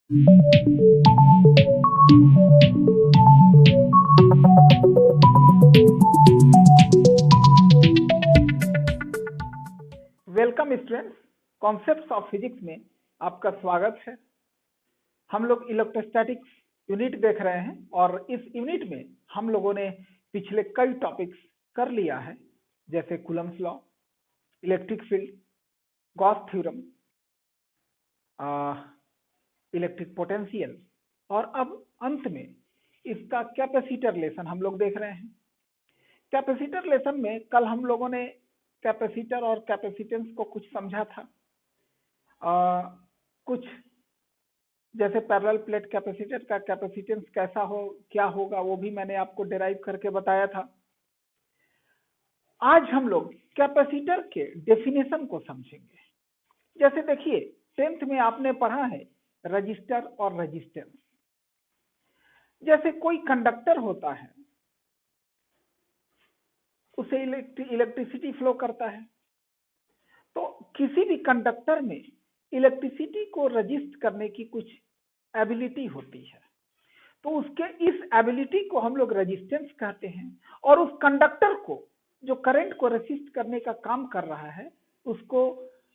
Welcome students, concepts of physics में आपका स्वागत है। हम लोग इलेक्ट्रोस्टैटिक्स यूनिट देख रहे हैं और इस यूनिट में हम लोगों ने पिछले कई टॉपिक्स कर लिया है, जैसे Coulomb's law, electric field, Gauss theorem, electric potential और अब अंत में इसका कैपेसिटर लेसन हम लोग देख रहे हैं। कैपेसिटर लेसन में कल हम लोगों ने कैपेसिटर और कैपेसिटेंस को कुछ समझा था। कुछ जैसे पैरेलल प्लेट कैपेसिटर का कैपेसिटेंस कैसा हो, क्या होगा, वो भी मैंने आपको डिराइव करके बताया था। आज हम लोग कैपेसिटर के डेफिनेशन को समझेंगे। जैसे देखिए, 10th में आपने पढ़ा है रजिस्टर और रेजिस्टेंस। जैसे कोई कंडक्टर होता है, उसे इलेक्ट्रिसिटी फ्लो करता है, तो किसी भी कंडक्टर में इलेक्ट्रिसिटी को रजिस्ट करने की कुछ एबिलिटी होती है, तो उसके इस एबिलिटी को हम लोग रेजिस्टेंस कहते हैं। और उस कंडक्टर को जो करंट को रेसिस्ट करने का काम कर रहा है, उसको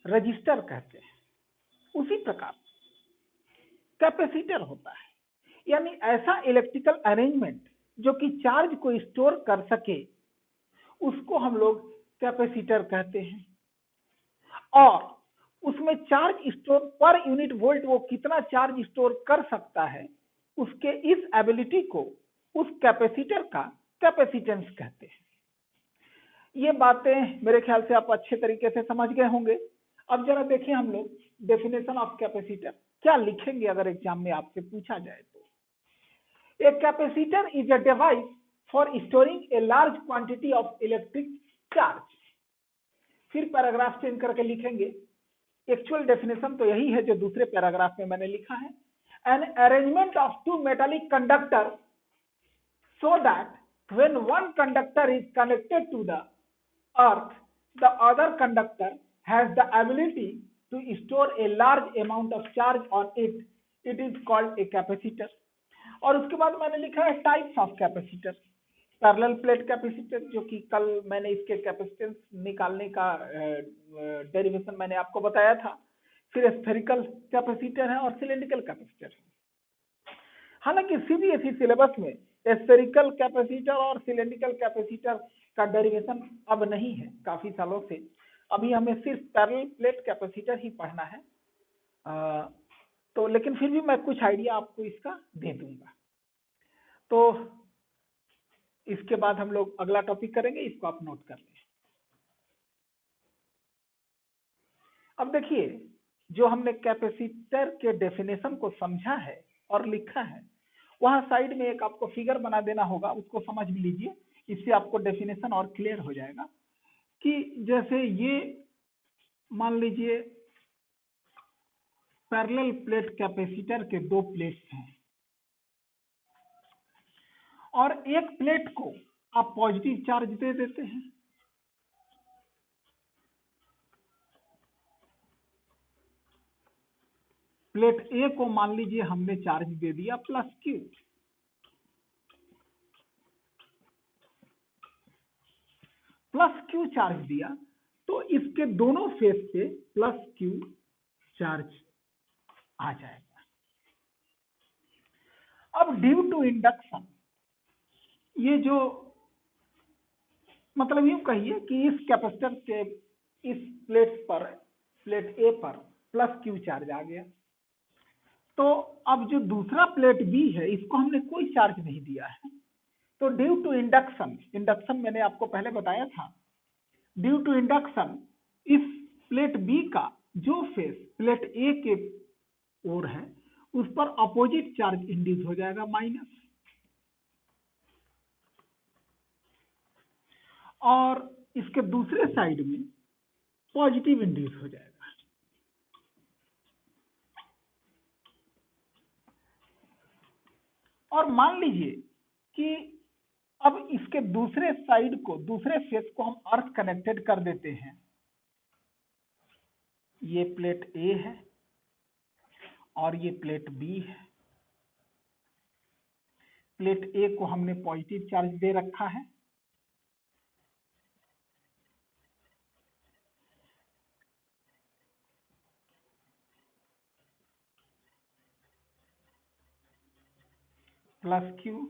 रजिस्टर कहते हैं। उसी प्रकार कैपेसिटर होता है, यानी ऐसा इलेक्ट्रिकल अरेंजमेंट जो कि चार्ज को स्टोर कर सके, उसको हम लोग कैपेसिटर कहते हैं। और उसमें charge store per unit volt वो कितना चार्ज स्टोर कर सकता है, उसके इस एबिलिटी को उस कैपेसिटर का कैपेसिटेंस कहते हैं। ये बातें मेरे ख्याल से आप अच्छे तरीके से समझ गए होंगे। अब जरा देखिए, हम लोग डेफिनेशन ऑफ कैपेसिटर क्या लिखेंगे अगर एग्जाम में आपसे पूछा जाए तो। A capacitor is a device for storing a large quantity of electric charge. फिर पैराग्राफ चेंज करके लिखेंगे। एक्चुअल डेफिनेशन तो यही है जो दूसरे पैराग्राफ में मैंने लिखा है। An arrangement of two metallic conductor so that when one conductor is connected to the earth, the other conductor has the ability to store a large amount of charge on it, it is called a capacitor. और उसके बाद मैंने लिखा है types of capacitor. Parallel plate capacitor, जो कि कल मैंने इसके कैपेसिटेंस निकालने का डेरिवेशन मैंने आपको बताया था। फिर स्फेरिकल कैपेसिटर है और सिलेंड्रिकल कैपेसिटर है। हालांकि सीबीएसई सिलेबस में स्फेरिकल कैपेसिटर और सिलेंड्रिकल कैपेसिटर का डेरिवेशन अब नहीं है, काफी सालों से। अभी हमें सिर्फ पैरेलल प्लेट कैपेसिटर ही पढ़ना है। तो लेकिन फिर भी मैं कुछ आइडिया आपको इसका दे दूंगा। तो इसके बाद हम लोग अगला टॉपिक करेंगे, इसको आप नोट कर लें। अब देखिए, जो हमने कैपेसिटर के डेफिनेशन को समझा है और लिखा है, वहां साइड में एक आपको फिगर बना देना होगा, उसको समझ लीजिए। इससे आपको डेफिनेशन और क्लियर हो जाएगा कि जैसे ये मान लीजिए पैरेलल प्लेट कैपेसिटर के दो प्लेट्स हैं और एक प्लेट को आप पॉजिटिव चार्ज दे देते हैं, प्लेट ए को मान लीजिए हमने चार्ज दे दिया +Q, +Q चार्ज दिया, तो इसके दोनों फेस पे +Q चार्ज आ जाएगा। अब ड्यू टू इंडक्शन, ये जो मतलब यूं कहिए कि इस कैपेसिटर के इस प्लेट ए पर +Q चार्ज आ गया, तो अब जो दूसरा प्लेट बी है, इसको हमने कोई चार्ज नहीं दिया है। तो ड्यू टू इंडक्शन, इंडक्शन मैंने आपको पहले बताया था, ड्यू टू इंडक्शन इस प्लेट बी का जो फेस प्लेट ए के ओर है, उस पर अपोजिट चार्ज इंड्यूस हो जाएगा माइनस, और इसके दूसरे साइड में पॉजिटिव इंड्यूस हो जाएगा। और मान लीजिए कि अब इसके दूसरे साइड को, दूसरे फेस को हम अर्थ कनेक्टेड कर देते हैं। ये प्लेट ए है और ये प्लेट बी है। प्लेट ए को हमने पॉजिटिव चार्ज दे रखा है, प्लस क्यू,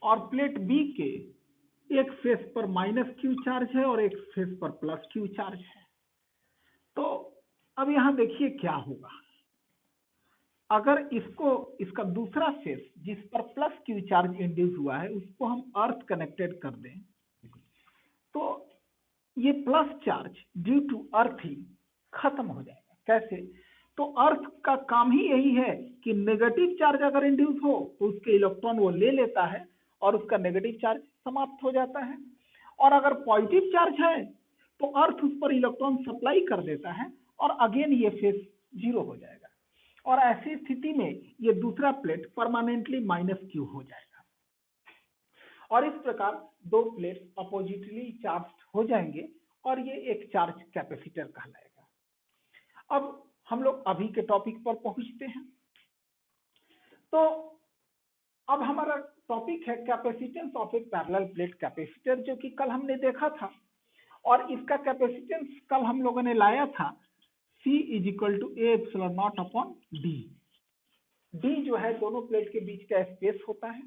और प्लेट बी के एक फेस पर माइनस क्यू चार्ज है और एक फेस पर प्लस क्यू चार्ज है। तो अब यहां देखिए क्या होगा, अगर इसका दूसरा फेस जिस पर प्लस क्यू चार्ज इंड्यूस हुआ है उसको हम अर्थ कनेक्टेड कर दें, तो ये plus charge due to earthing खत्म हो जाएगा। कैसे? तो अर्थ का काम ही यही है कि नेगेटिव चार्ज अगर इंड्यूस हो तो उसके इलेक्ट्रॉन वो ले लेता है और उसका नेगेटिव चार्ज समाप्त हो जाता है, और अगर पॉजिटिव चार्ज है तो अर्थ उस पर इलेक्ट्रॉन सप्लाई कर देता है और अगेन ये फेस जीरो हो जाएगा, और ऐसी स्थिति में ये दूसरा प्लेट परमानेंटली माइनस क्यू हो जाएगा, और इस प्रकार दो प्लेट अपोजिटली चार्ज हो जाएंगे और ये एक चार्ज कैपेसिटर कहलाएगा। अब हम लोग अभी के टॉपिक पर पहुंचते हैं। तो अब हमारा टॉपिक है capacitance of A parallel plate capacitor, जो कि कल हमने देखा था, और इसका कैपेसिटेंस कल हम लोगों ने लाया था C is equal to A epsilon not upon D. D जो है दोनों प्लेट के बीच का स्पेस होता है।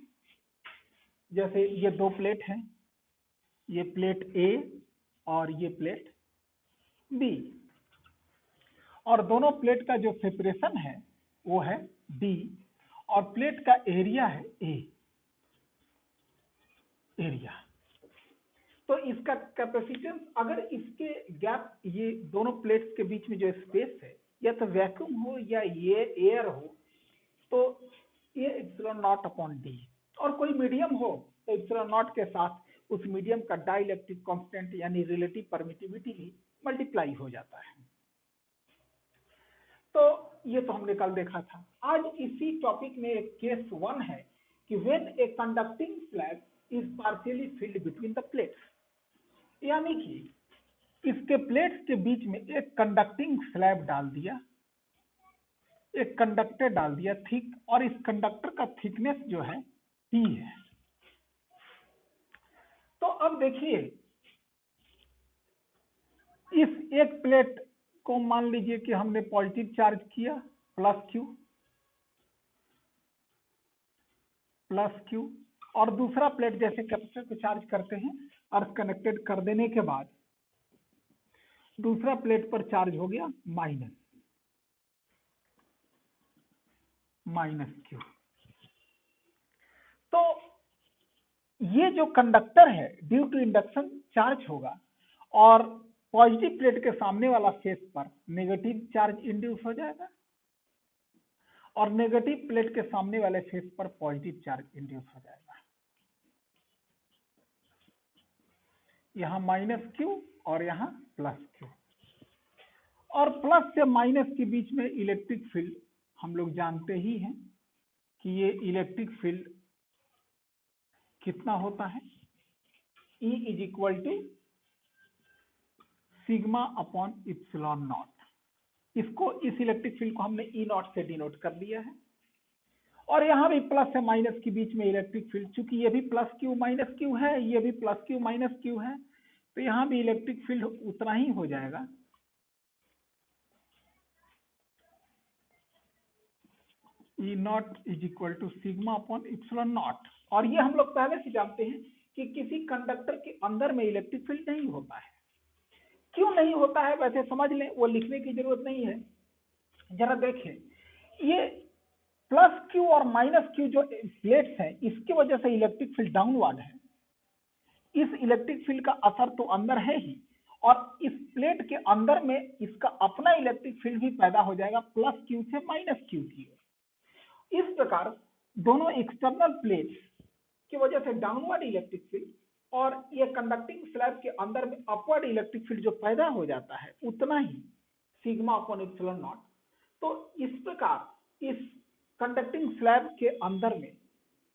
जैसे ये दो प्लेट हैं, ये प्लेट ए और ये प्लेट बी, और दोनों प्लेट का जो सेपरेशन है वो है डी, और प्लेट का एरिया है ए एरिया। तो इसका कैपेसिटेंस, अगर इसके गैप, ये दोनों प्लेट्स के बीच में जो स्पेस है, या तो वैक्यूम हो या ये एयर हो, तो ये एप्सिलॉन नॉट अपॉन डी, और कोई मीडियम हो तो एप्सिलॉन नॉट के साथ उस मीडियम का डाइलेक्ट्रिक कांस्टेंट यानी रिलेटिव परमिटिविटी भी मल्टीप्लाई हो जाता है। तो ये तो हमने कल देखा था। आज इसी टॉपिक में एक केस 1 है कि when a conducting slab is partially field between the plates, यानी कि इसके प्लेट्स के बीच में एक कंडक्टिंग स्लैब डाल दिया, एक कंडक्टर डाल दिया थिक, और इस कंडक्टर का थिकनेस जो है T है। तो अब देखिए, इस एक प्लेट को मान लीजिए कि हमने पॉजिटिव चार्ज किया प्लस क्यू, और दूसरा प्लेट जैसे कैपेसिटर को चार्ज करते हैं, अर्थ कनेक्टेड कर देने के बाद दूसरा प्लेट पर चार्ज हो गया माइनस क्यू। तो ये जो कंडक्टर है ड्यू टू इंडक्शन चार्ज होगा, और पॉजिटिव प्लेट के सामने वाला फेस पर नेगेटिव चार्ज इंड्यूस हो जाएगा, और नेगेटिव प्लेट के सामने वाले फेस पर पॉजिटिव चार्ज इंड्यूस हो जाएगा। यहाँ माइनस क्यू और यहाँ प्लस क्यू, और प्लस से माइनस के बीच में इलेक्ट्रिक फील्ड हम लोग जानते ही हैं कि ये इलेक्ट्रिक फील्ड कितना होता है, E is equal to sigma upon epsilon not. इसको, इस इलेक्ट्रिक फील्ड को हमने E नॉट से डिनोट कर दिया है, और यहाँ भी प्लस से माइनस के बीच में इलेक्ट्रिक फील्ड, चूंकि ये भी प्लस क्यू माइनस क्यू है, ये भी प्लस क्यू माइनस क्यू है, तो यहाँ भी इलेक्ट्रिक फील्ड उतना ही हो जाएगा। E not is equal to sigma upon epsilon not, और ये हम लोग पहले से जानते हैं कि किसी कंडक्टर के अंदर में इलेक्ट्रिक फील्ड नहीं होता है। क्यों नहीं होता है वैसे समझ लें, वो लिखने की जरूरत नहीं है। जरा देखें, ये प्लस क्यू और माइनस क्यू जो प्लेट्स हैं, इसकी वजह से इलेक्ट्रिक फील्ड डाउनवर्ड है। इस इलेक्ट्रिक फील्ड का असर तो अंदर है ही, और इस प्लेट के अंदर में इसका अपना इलेक्ट्रिक फील्ड भी पैदा हो जाएगा प्लस क्यू से माइनस क्यू की ओर। इस प्रकार दोनों एक्सटर्नल प्लेट्स की वजह से डाउनवर्ड इलेक्ट्रिक फील्ड और ये कंडक्टिंग स्लैब के अंदर में अपवर्ड इलेक्ट्रिक फील्ड जो पैदा हो जाता है उतना ही सिग्मा अपॉन एप्सिलॉन नॉट। तो इस प्रकार इस कंडक्टिंग स्लैब के अंदर में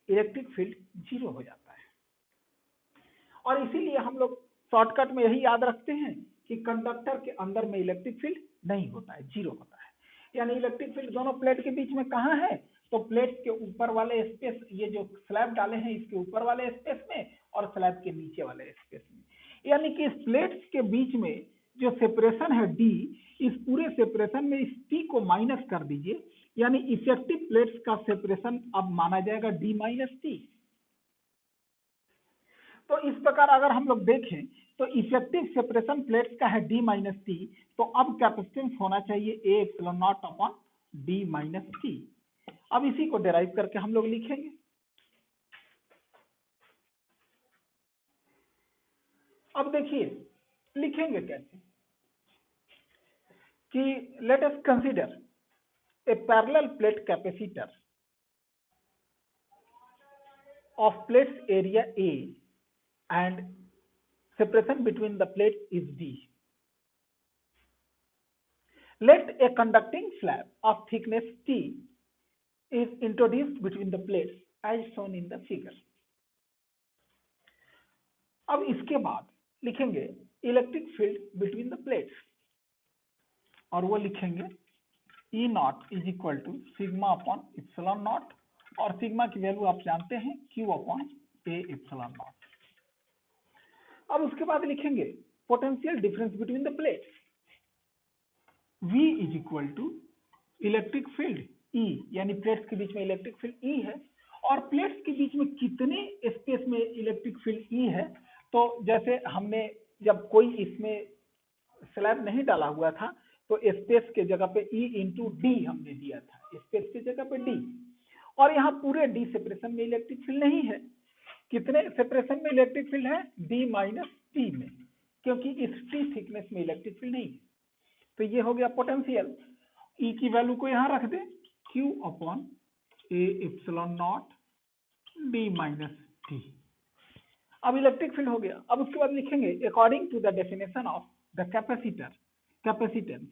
इलेक्ट्रिक फील्ड जीरो हो जाता है, और इसीलिए हम लोग शॉर्टकट में यही याद रखते हैं कि कंडक्टर के अंदर में इलेक्ट्रिक फील्ड नहीं होता है, जीरो होता है। यानी इलेक्ट्रिक फील्ड दोनों प्लेट के बीच में कहाँ है, तो प्लेट के ऊपर वाले स्पेस, ये जो स्लैब डाले हैं इसके ऊपर वाले स्पेस में और स्लैब के नीचे वाले स्पेस में। यानी कि इस प्लेट्स के बीच में जो सेपरेशन है डी, इस पूरे सेपरेशन में इस टी को माइनस कर दीजिए, यानी इफेक्टिव प्लेट्स का सेपरेशन अब माना जाएगा डी माइनस टी। तो इस प्रकार अगर हम लोग देखें तो इफेक्टिव सेपरेशन प्लेट्स का है डी माइनस टी, तो अब कैपेसिटेंस होना चाहिए ए epsilon not upon D minus t. अब इसी को डिराइव करके हम लोग लिखेंगे। अब देखिए लिखेंगे कैसे कि let us consider a parallel plate capacitor of plates area A and separation between the plate is D. Let a conducting slab of thickness T is introduced between the plates as shown in the figure. अब इसके बाद लिखेंगे electric field between the plates, और वो लिखेंगे E not is equal to sigma upon epsilon not, और sigma की value आप जानते हैं Q upon A epsilon not. अब उसके बाद लिखेंगे potential difference between the plates, V is equal to electric field E, यानी प्लेट्स के बीच में इलेक्ट्रिक फील्ड E है, और प्लेट्स के बीच में कितने स्पेस में इलेक्ट्रिक फील्ड E है, तो जैसे हमने जब कोई इसमें स्लैब नहीं डाला हुआ था तो स्पेस के जगह पे E इंटू डी हमने दिया था, स्पेस की जगह पे D, और यहाँ पूरे D सेपरेशन में इलेक्ट्रिक फील्ड नहीं है। कितने सेपरेशन में इलेक्ट्रिक फील्ड है, D माइनस टी में, क्योंकि इस T थिकनेस में इलेक्ट्रिक फील्ड नहीं है। तो ये हो गया पोटेंशियल। E की वैल्यू को यहाँ रख दे Q upon A epsilon not D minus t. अब इलेक्ट्रिक फील्ड हो गया। अब उसके बाद लिखेंगे according to the definition of the capacitor, capacitance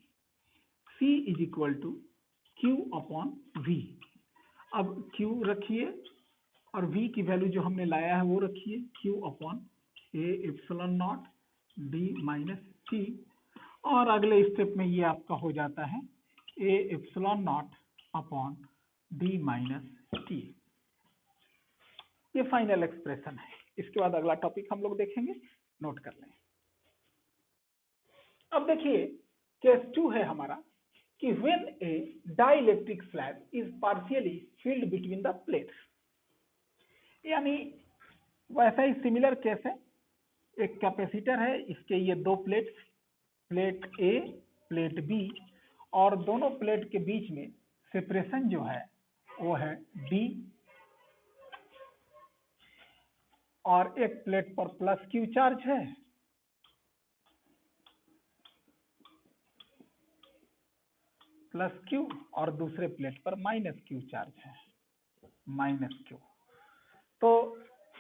C is equal to Q upon V। अब Q रखिए और V की वैल्यू जो हमने लाया है वो रखिए Q upon A epsilon not D minus T, और अगले स्टेप में ये आपका हो जाता है ए epsilon not upon D minus T. ये फाइनल एक्सप्रेशन है। इसके बाद अगला टॉपिक हम लोग देखेंगे, नोट कर लें। अब देखिए केस 2 है हमारा कि when A dielectric slab is partially field between the plates, यानी वैसा ही सिमिलर केस है। एक कैपेसिटर है, इसके ये दो प्लेट्स, प्लेट ए प्लेट बी, और दोनों प्लेट के बीच में सेपरेशन जो है वो है डी, और एक प्लेट पर प्लस क्यू चार्ज है प्लस क्यू, और दूसरे प्लेट पर माइनस क्यू चार्ज है माइनस क्यू। तो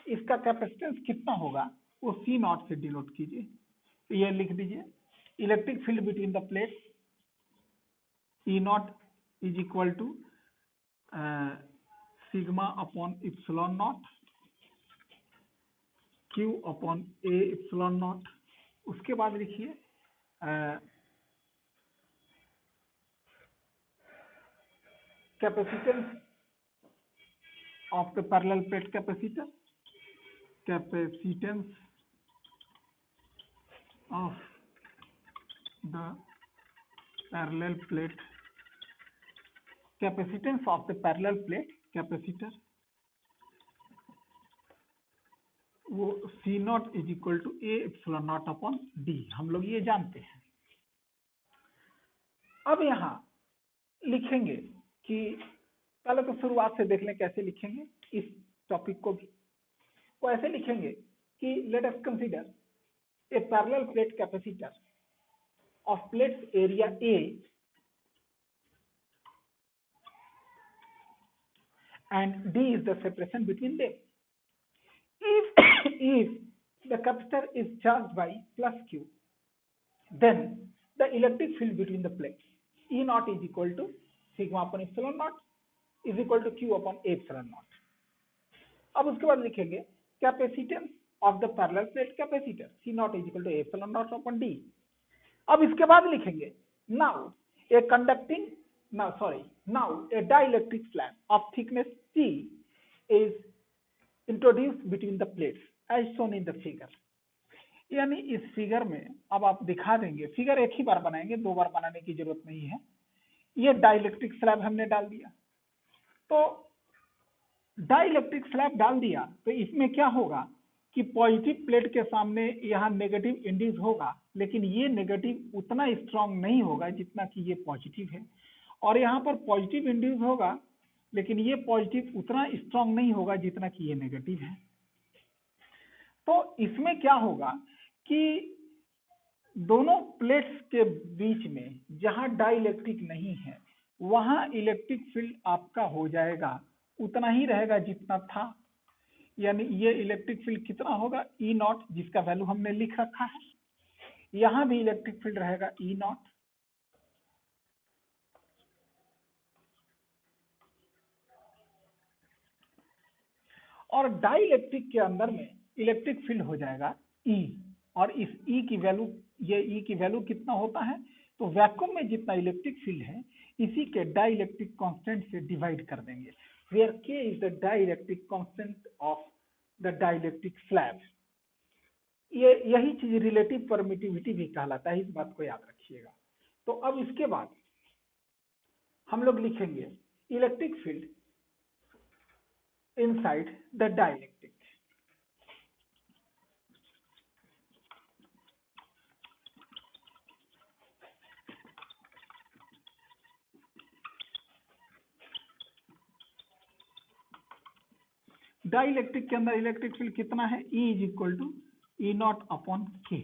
इसका कैपेसिटेंस कितना होगा वो C नॉट से डिनोट कीजिए। तो ये लिख दीजिए electric field between the plates E not is equal to sigma upon epsilon not Q upon A epsilon not. उसके बाद लिखिए capacitance of the parallel plate capacitor, capacitance of the parallel plate, capacitance of the parallel plate capacitor, वो C not is equal to A epsilon not upon D, हम लोग ये जानते हैं। अब यहाँ लिखेंगे कि पहले तो शुरुआत से देख लें कैसे लिखेंगे इस टॉपिक को भी। वो ऐसे लिखेंगे कि let us consider a parallel plate capacitor of plates area A and D is the separation between them. If the capacitor is charged by plus Q, then the electric field between the plates E naught is equal to sigma upon epsilon naught is equal to Q upon A epsilon naught. अब उसके बाद लिखेंगे capacitance of the parallel plate capacitor C naught is equal to epsilon naught upon D. अब इसके बाद लिखेंगे now a conducting now a dielectric slab of thickness T is introduced between the plates as shown in the figure. यानी इस figure में अब आप दिखा देंगे, फिगर एक ही बार बनाएंगे, 2 बार बनाने की जरूरत नहीं है। ये डाइलेक्ट्रिक स्लैब हमने डाल दिया, तो डाइलेक्ट्रिक स्लैब डाल दिया तो इसमें क्या होगा कि पॉजिटिव प्लेट के सामने यहाँ नेगेटिव इंड्यूस होगा, लेकिन ये नेगेटिव उतना स्ट्रांग नहीं होगा जितना कि ये पॉजिटिव है, और यहाँ पर पॉजिटिव इंड्यूस होगा लेकिन ये पॉजिटिव उतना स्ट्रांग नहीं होगा जितना कि ये नेगेटिव है। तो इसमें क्या होगा कि दोनों प्लेट्स के बीच में जहां डाइलेक्ट्रिक नहीं है वहां इलेक्ट्रिक फील्ड आपका हो जाएगा उतना ही रहेगा जितना था, यानी ये इलेक्ट्रिक फील्ड कितना होगा ई नॉट, जिसका वैल्यू हमने लिख रखा है। यहां भी इलेक्ट्रिक फील्ड रहेगा ई नॉट, और डाइलेक्ट्रिक के अंदर में इलेक्ट्रिक फील्ड हो जाएगा ई, और इस ई की वैल्यू, ये ई की वैल्यू कितना होता है, तो वैक्यूम में जितना इलेक्ट्रिक फील्ड है इसी के डाइलेक्ट्रिक कांस्टेंट से डिवाइड कर देंगे, वेयर के is the dielectric constant of the dielectric slab. ये यही चीज रिलेटिव परमिटिविटी भी कहलाता है, इस बात को याद रखिएगा। तो अब इसके बाद हम लोग लिखेंगे electric field inside the dielectric. Dielectric के अंदर इलेक्ट्रिक फील्ड कितना है, E is equal to E not upon K.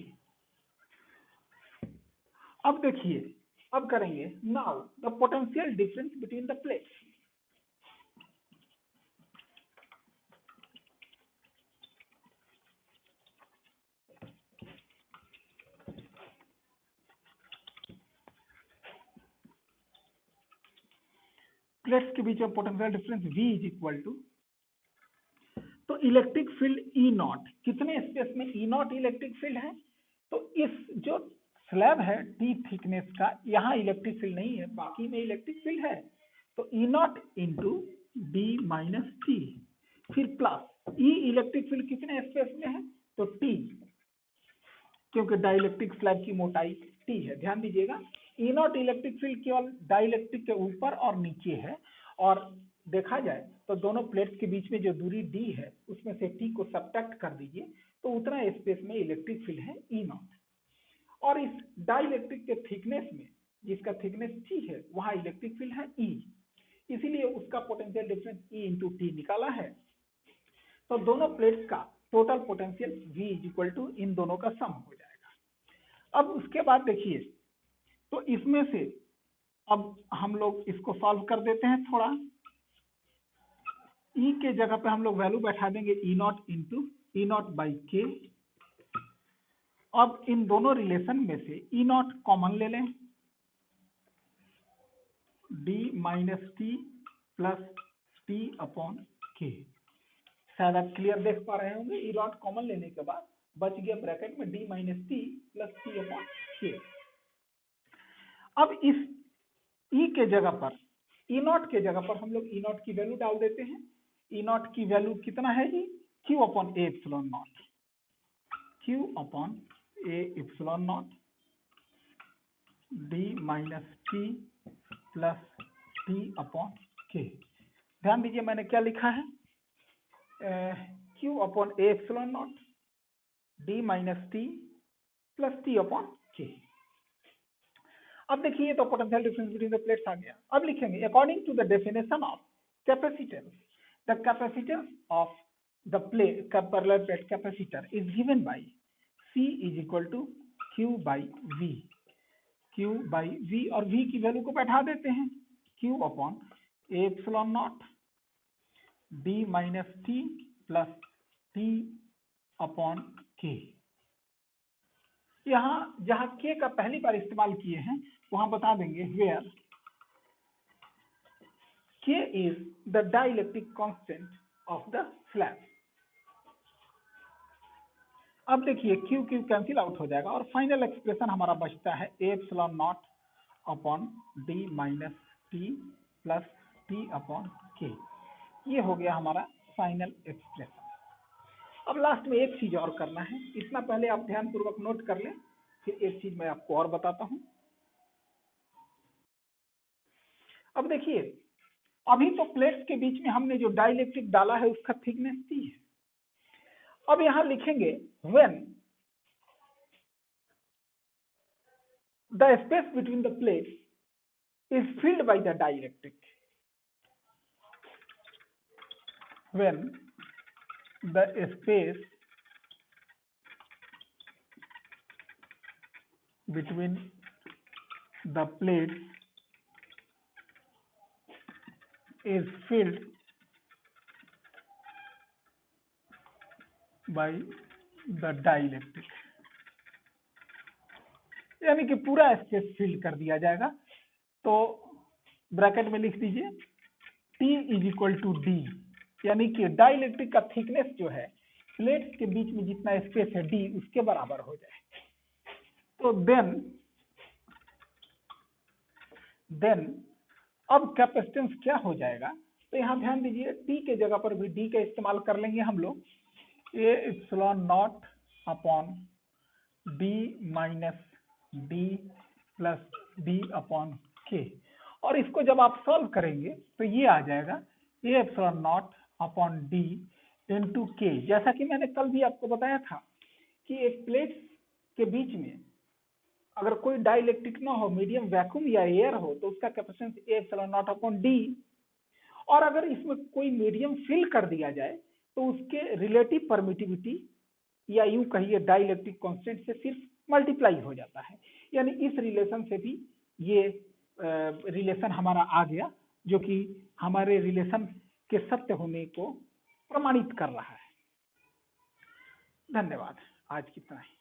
अब देखिए, अब करेंगे now the potential difference between the plates. Plates के बीच में potential difference V is equal to, तो इलेक्ट्रिक फील्ड ई नॉट, कितने स्पेस में ई नॉट इलेक्ट्रिक फील्ड है, तो इस जो स्लैब है टी थिकनेस का, यहाँ इलेक्ट्रिक फील्ड नहीं है, बाकी में इलेक्ट्रिक फील्ड है, तो E naught into D minus T, फिर प्लस ई इलेक्ट्रिक फील्ड कितने स्पेस में है, तो टी, क्योंकि डाइलेक्ट्रिक स्लैब की मोटाई टी है। ध्यान दीजिएगा, ई नॉट इलेक्ट्रिक फील्ड केवल डाइलेक्ट्रिक के ऊपर और नीचे है, और देखा जाए तो दोनों प्लेट्स के बीच में जो दूरी डी है उसमें से टी को सब्ट्रैक्ट कर दीजिए तो उतना स्पेस में इलेक्ट्रिक फील्ड है ई नॉट, और इस डाइलेक्ट्रिक के थिकनेस में, जिसका थिकनेस टी है, वहां इलेक्ट्रिक फील्ड है ई, इसीलिए उसका potential difference E into T निकाला है। तो दोनों प्लेट्स का total potential V is equal to इन दोनों का सम हो जाएगा। अब उसके बाद देखिए, तो इसमें से अब हम लोग इसको सॉल्व कर देते हैं थोड़ा। E के जगह पे हम लोग वैल्यू बैठा देंगे E naught into E naught by K. अब इन दोनों रिलेशन में से ई नॉट कॉमन ले लें, D minus T plus T upon के। शायद आप क्लियर देख पा रहे होंगे, ई नॉट कॉमन लेने के बाद बच गया ब्रैकेट में D minus T plus T upon K. अब इस ई के जगह पर, ई नॉट के जगह पर हम लोग ई नॉट की वैल्यू डाल देते हैं। ई नॉट की वैल्यू कितना है जी, Q upon A epsilon naught, Q upon A epsilon not D minus T plus T upon K. ध्यान दीजिए मैंने क्या लिखा है, Q upon A epsilon not D minus T plus T upon K. अब देखिए तो potential difference between the plates आ गया। अब लिखेंगे according to the definition of capacitance, the capacitance of the plate parallel plate capacitor is given by C is equal to Q by V, Q by V, और V की value को बैठा देते हैं, Q upon A epsilon not D minus T plus T upon K. यहाँ जहां के का पहली बार इस्तेमाल किए हैं वहां बता देंगे वेयर के is the dielectric constant of the slab. अब देखिए क्यू क्यू कैंसिल आउट हो जाएगा और फाइनल एक्सप्रेशन हमारा बचता है ए epsilon not upon D minus T plus T upon के। ये हो गया हमारा फाइनल एक्सप्रेशन। अब लास्ट में एक चीज और करना है, इतना पहले आप ध्यान पूर्वक नोट कर लें, फिर एक चीज मैं आपको और बताता हूं। अब देखिए, अभी तो प्लेट्स के बीच में हमने जो डाइलेक्ट्रिक डाला है उसका थिकनेस टी है। अब यहां लिखेंगे when the space between the plates is filled by the dielectric, when the space between the plates is filled by the dielectric, यानी कि पूरा स्पेस फिल कर दिया जाएगा। तो ब्रैकेट में लिख दीजिए T is equal to D, यानी कि डाइलेक्ट्रिक का थिकनेस जो है प्लेट्स के बीच में जितना स्पेस है डी उसके बराबर हो जाए। तो देन अब कैपेसिटेंस क्या हो जाएगा, तो यहाँ ध्यान दीजिए टी के जगह पर भी डी का इस्तेमाल कर लेंगे हम लोग, ए epsilon not upon D minus D plus D upon के। और इसको जब आप सॉल्व करेंगे तो ये आ जाएगा ए epsilon not upon D into के। जैसा कि मैंने कल भी आपको बताया था कि एक प्लेट के बीच में अगर कोई डाइलेक्ट्रिक ना हो, मीडियम वैक्यूम या एयर हो, तो उसका capacitance A epsilon not upon D. और अगर इसमें कोई मीडियम फिल कर दिया जाए तो उसके रिलेटिव परमिटिविटी या यूं कहिए डाइलेक्ट्रिक कांस्टेंट से सिर्फ मल्टीप्लाई हो जाता है। यानी इस रिलेशन से भी ये रिलेशन हमारा आ गया, जो कि हमारे रिलेशन के सत्य होने को प्रमाणित कर रहा है। धन्यवाद, आज कितना ही।